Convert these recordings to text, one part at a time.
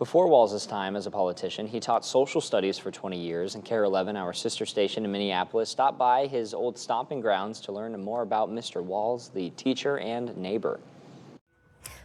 Before Walz's time as a politician, he taught social studies for 20 years, and KARE 11, our sister station in Minneapolis, stopped by his old stomping grounds to learn more about Mr. Walz, the teacher and neighbor.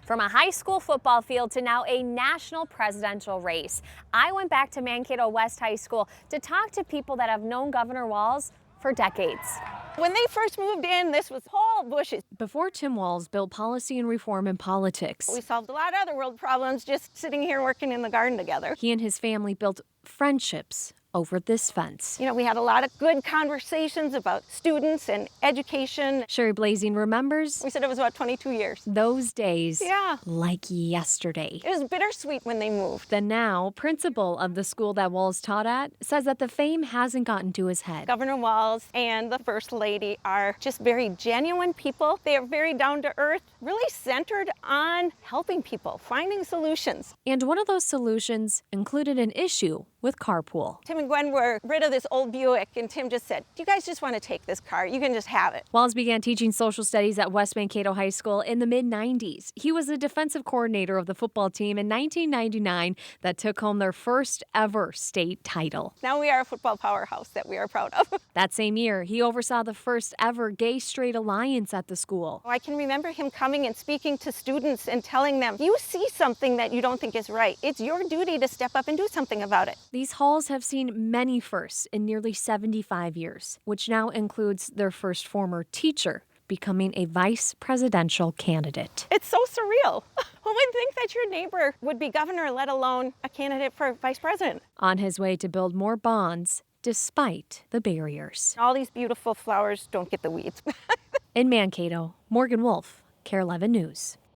From a high school football field to now a national presidential race, I went back to Mankato West High School to talk to people that have known Governor Walz for decades. When they first moved in, this was all bushes. Before Tim Walz built policy and reform in politics, We solved a lot of other world problems just sitting here working in the garden together. he and his family built friendships over this fence. You know, we had a lot of good conversations about students and education. Sherry Blazing remembers We said it was about 22 years. those days Yeah. like yesterday. It was bittersweet when they moved. The now principal of the school that Walz taught at says that the fame hasn't gotten to his head. Governor Walz and the First Lady are just very genuine people. They are very down to earth, really centered on helping people, finding solutions. And one of those solutions included an issue with carpool. Tim and Gwen were rid of this old Buick, and Tim just said, "Do you guys just want to take this car? You can just have it." Walz began teaching social studies at West Mankato High School in the mid-90s. He was the defensive coordinator of the football team in 1999 that took home their first ever state title. Now we are a football powerhouse that we are proud of. That same year, he oversaw the first ever gay-straight alliance at the school. I can remember him coming and speaking to students and telling them, you see something that you don't think is right. It's your duty to step up and do something about it. These halls have seen many firsts in nearly 75 years, which now includes their first former teacher becoming a vice presidential candidate. It's so surreal. Who would think that your neighbor would be governor, let alone a candidate for vice president? On his way to build more bonds despite the barriers. All these beautiful flowers don't get the weeds. In Mankato, Morgan Wolf, KARE 11 News.